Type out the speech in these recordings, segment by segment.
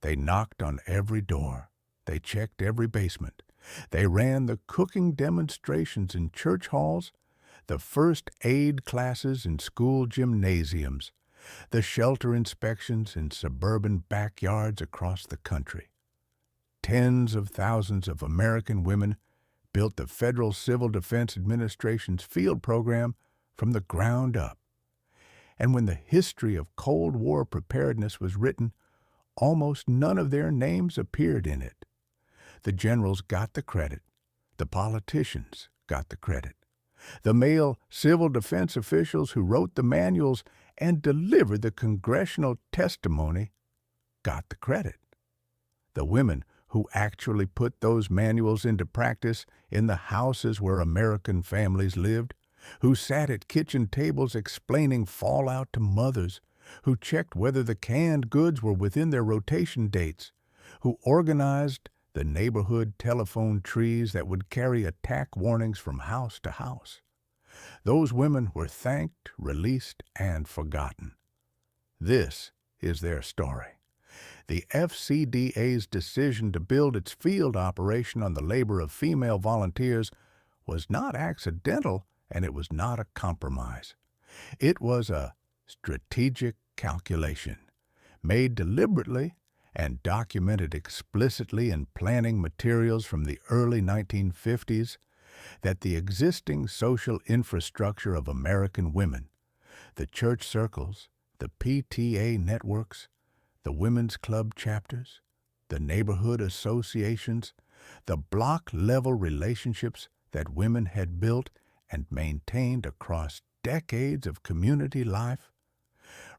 They knocked on every door. They checked every basement. They ran the cooking demonstrations in church halls, the first aid classes in school gymnasiums, the shelter inspections in suburban backyards across the country. Tens of thousands of American women built the Federal Civil Defense Administration's field program from the ground up. And when the history of Cold War preparedness was written, almost none of their names appeared in it. The generals got the credit. The politicians got the credit. The male civil defense officials who wrote the manuals and delivered the congressional testimony got the credit. The women who actually put those manuals into practice in the houses where American families lived, who sat at kitchen tables explaining fallout to mothers, who checked whether the canned goods were within their rotation dates, who organized the neighborhood telephone trees that would carry attack warnings from house to house. Those women were thanked, released, and forgotten. This is their story. The FCDA's decision to build its field operation on the labor of female volunteers was not accidental, and it was not a compromise. It was a strategic calculation, made deliberately and documented explicitly in planning materials from the early 1950s, that the existing social infrastructure of American women, the church circles, the PTA networks, the women's club chapters, the neighborhood associations, the block-level relationships that women had built and maintained across decades of community life,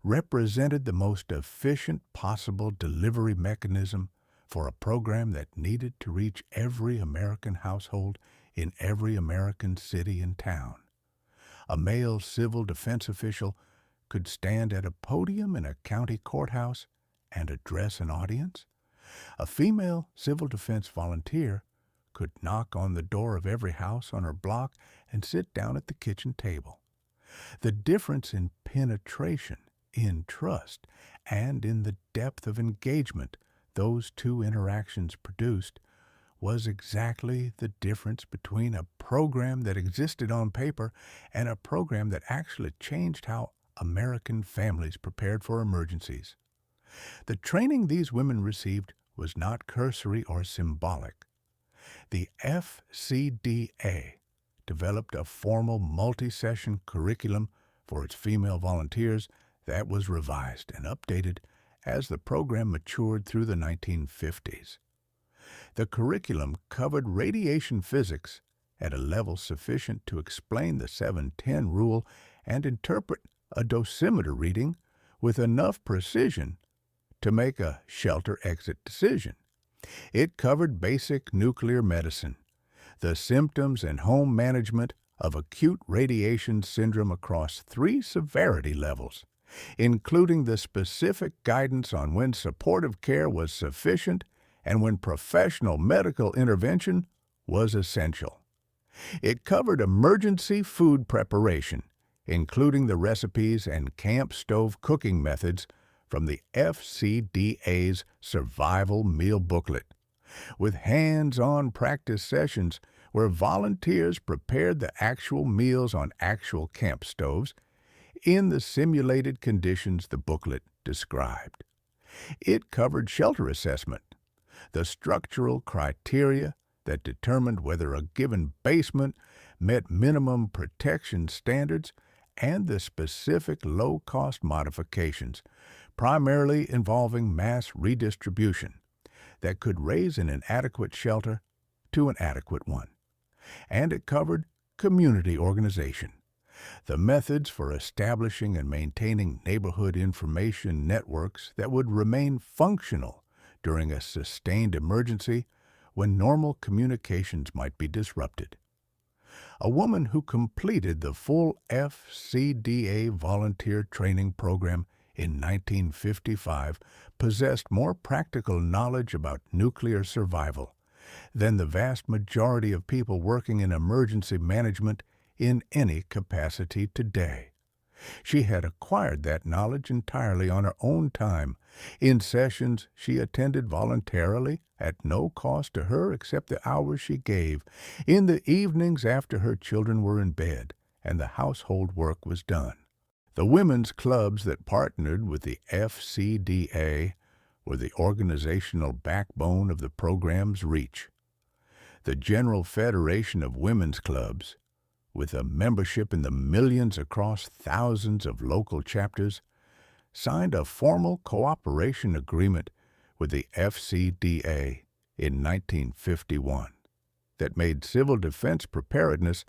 represented the most efficient possible delivery mechanism for a program that needed to reach every American household in every American city and town. A male civil defense official could stand at a podium in a county courthouse and address an audience. A female civil defense volunteer could knock on the door of every house on her block and sit down at the kitchen table. The difference in penetration, in trust, and in the depth of engagement those two interactions produced was exactly the difference between a program that existed on paper and a program that actually changed how American families prepared for emergencies. The training these women received was not cursory or symbolic. The FCDA developed a formal multi-session curriculum for its female volunteers that was revised and updated as the program matured through the 1950s. The curriculum covered radiation physics at a level sufficient to explain the 710 rule and interpret a dosimeter reading with enough precision to make a shelter exit decision. It covered basic nuclear medicine, the symptoms and home management of acute radiation syndrome across 3 severity levels, including the specific guidance on when supportive care was sufficient and when professional medical intervention was essential. It covered emergency food preparation, including the recipes and camp stove cooking methods from the FCDA's Survival Meal Booklet, with hands-on practice sessions where volunteers prepared the actual meals on actual camp stoves in the simulated conditions the booklet described. It covered shelter assessment, the structural criteria that determined whether a given basement met minimum protection standards, and the specific low-cost modifications, primarily involving mass redistribution, that could raise an inadequate shelter to an adequate one. And it covered community organization, the methods for establishing and maintaining neighborhood information networks that would remain functional during a sustained emergency when normal communications might be disrupted. A woman who completed the full FCDA volunteer training program in 1955 possessed more practical knowledge about nuclear survival than the vast majority of people working in emergency management in any capacity today. She had acquired that knowledge entirely on her own time, in sessions she attended voluntarily at no cost to her except the hours she gave, in the evenings after her children were in bed and the household work was done. The women's clubs that partnered with the FCDA were the organizational backbone of the program's reach. The General Federation of Women's Clubs, with a membership in the millions across thousands of local chapters, signed a formal cooperation agreement with the FCDA in 1951 that made civil defense preparedness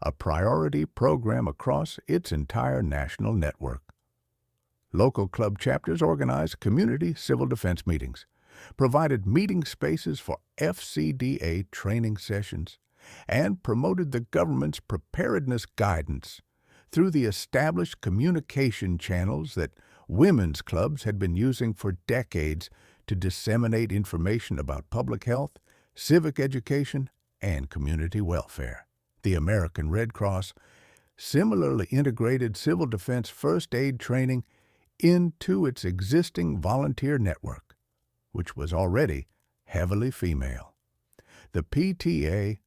a priority program across its entire national network. Local club chapters organized community civil defense meetings, provided meeting spaces for FCDA training sessions, and promoted the government's preparedness guidance through the established communication channels that women's clubs had been using for decades to disseminate information about public health, civic education, and community welfare. The American Red Cross similarly integrated civil defense first aid training into its existing volunteer network, which was already heavily female. The PTA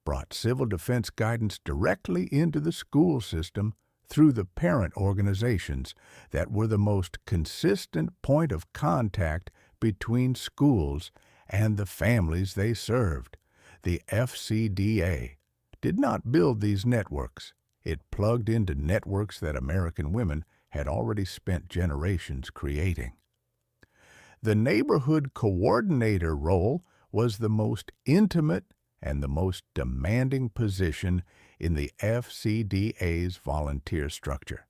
brought civil defense guidance directly into the school system through the parent organizations that were the most consistent point of contact between schools and the families they served. The FCDA did not build these networks. It plugged into networks that American women had already spent generations creating. The neighborhood coordinator role was the most intimate and the most demanding position in the FCDA's volunteer structure.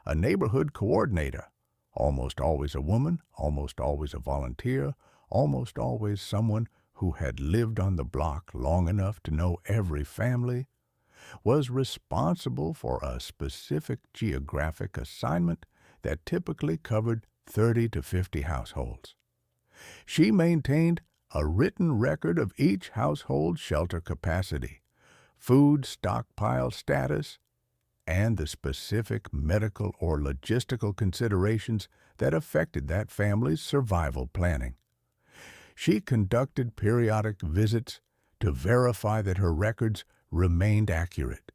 A neighborhood coordinator, almost always a woman, almost always a volunteer, almost always someone who had lived on the block long enough to know every family, was responsible for a specific geographic assignment that typically covered 30 to 50 households. She maintained a written record of each household's shelter capacity, food stockpile status, and the specific medical or logistical considerations that affected that family's survival planning. She conducted periodic visits to verify that her records remained accurate.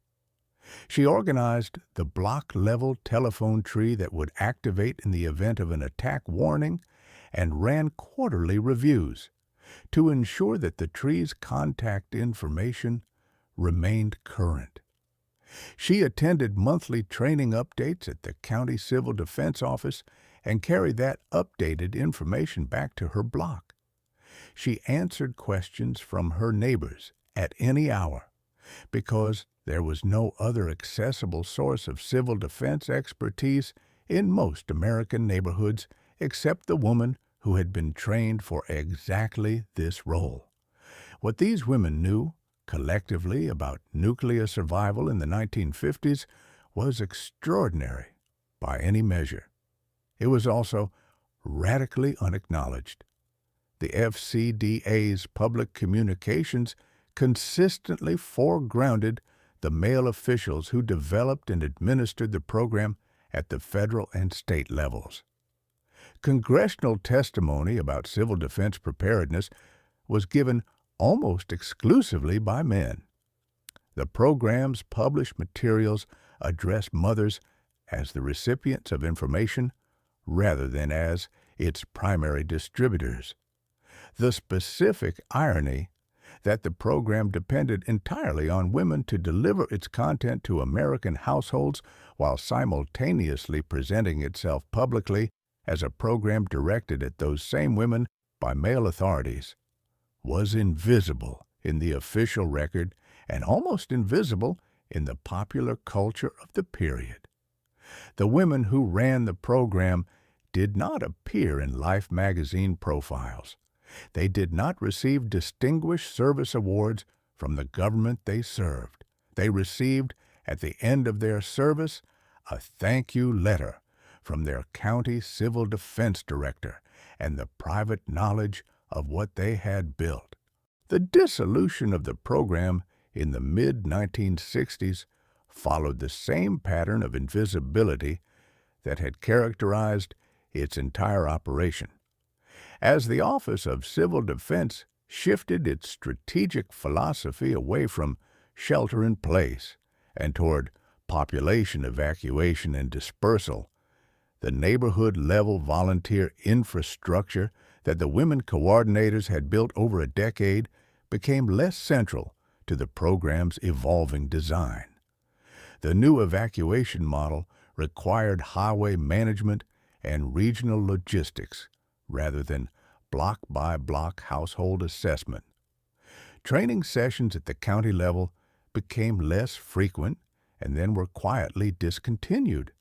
She organized the block-level telephone tree that would activate in the event of an attack warning and ran quarterly reviews to ensure that the tree's contact information remained current. She attended monthly training updates at the County Civil Defense Office and carried that updated information back to her block. She answered questions from her neighbors at any hour because there was no other accessible source of civil defense expertise in most American neighborhoods except the woman who had been trained for exactly this role. What these women knew collectively about nuclear survival in the 1950s was extraordinary by any measure. It was also radically unacknowledged. The FCDA's public communications consistently foregrounded the male officials who developed and administered the program at the federal and state levels. Congressional testimony about civil defense preparedness was given almost exclusively by men. The program's published materials addressed mothers as the recipients of information rather than as its primary distributors. The specific irony that the program depended entirely on women to deliver its content to American households while simultaneously presenting itself publicly as a program directed at those same women by male authorities was invisible in the official record and almost invisible in the popular culture of the period. The women who ran the program did not appear in Life magazine profiles. They did not receive distinguished service awards from the government they served. They received, at the end of their service, a thank you letter from their county civil defense director and the private knowledge of what they had built. The dissolution of the program in the mid-1960s followed the same pattern of invisibility that had characterized its entire operation. As the Office of Civil Defense shifted its strategic philosophy away from shelter in place and toward population evacuation and dispersal, the neighborhood-level volunteer infrastructure that the women coordinators had built over a decade became less central to the program's evolving design. The new evacuation model required highway management and regional logistics rather than block-by-block household assessment. Training sessions at the county level became less frequent and then were quietly discontinued.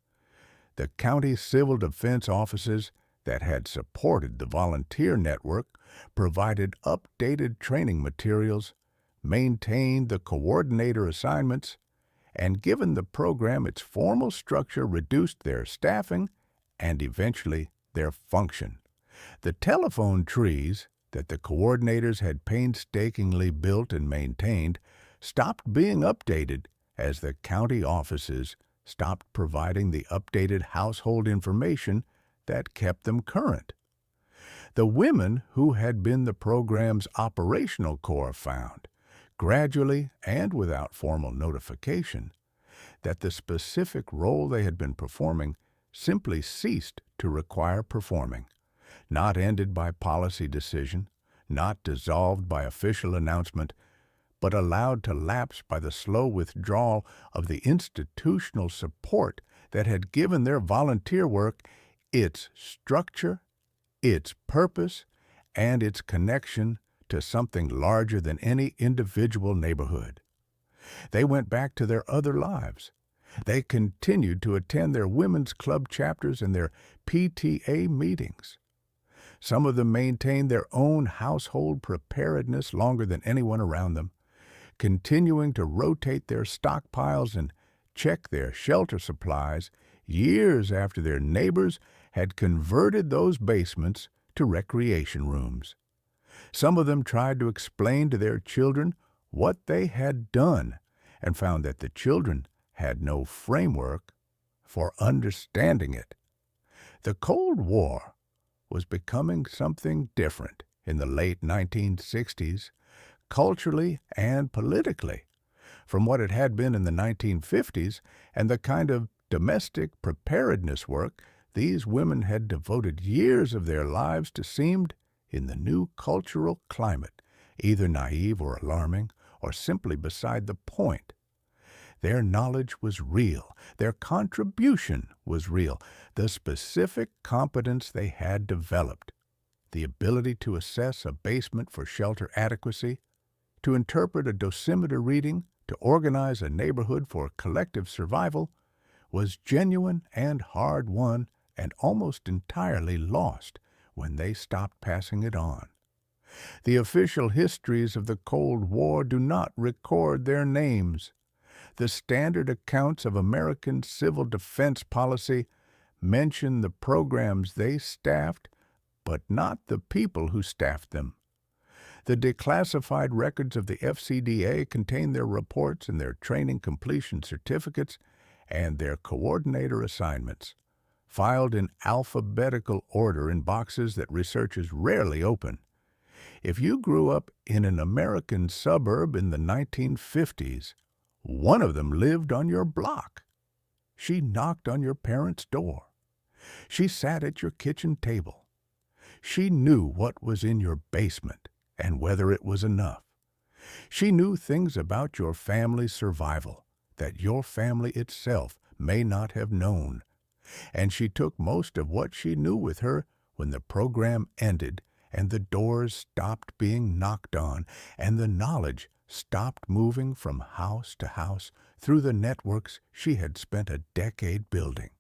The county civil defense offices that had supported the volunteer network provided updated training materials, maintained the coordinator assignments, and given the program its formal structure reduced their staffing and eventually their function. The telephone trees that the coordinators had painstakingly built and maintained stopped being updated as the county offices stopped providing the updated household information that kept them current. The women who had been the program's operational core found, gradually and without formal notification, that the specific role they had been performing simply ceased to require performing, not ended by policy decision, not dissolved by official announcement, but allowed to lapse by the slow withdrawal of the institutional support that had given their volunteer work its structure, its purpose, and its connection to something larger than any individual neighborhood. They went back to their other lives. They continued to attend their women's club chapters and their PTA meetings. Some of them maintained their own household preparedness longer than anyone around them, continuing to rotate their stockpiles and check their shelter supplies years after their neighbors had converted those basements to recreation rooms. Some of them tried to explain to their children what they had done and found that the children had no framework for understanding it. The Cold War was becoming something different in the late 1960s, culturally and politically, from what it had been in the 1950s, and the kind of domestic preparedness work these women had devoted years of their lives to seemed, in the new cultural climate, either naive or alarming, or simply beside the point. Their knowledge was real. Their contribution was real. The specific competence they had developed, the ability to assess a basement for shelter adequacy, to interpret a dosimeter reading, to organize a neighborhood for collective survival, was genuine and hard-won and almost entirely lost when they stopped passing it on. The official histories of the Cold War do not record their names. The standard accounts of American civil defense policy mention the programs they staffed, but not the people who staffed them. The declassified records of the FCDA contain their reports and their training completion certificates and their coordinator assignments, filed in alphabetical order in boxes that researchers rarely open. If you grew up in an American suburb in the 1950s, one of them lived on your block. She knocked on your parents' door. She sat at your kitchen table. She knew what was in your basement and whether it was enough. She knew things about your family's survival that your family itself may not have known. And she took most of what she knew with her when the program ended and the doors stopped being knocked on and the knowledge stopped moving from house to house through the networks she had spent a decade building.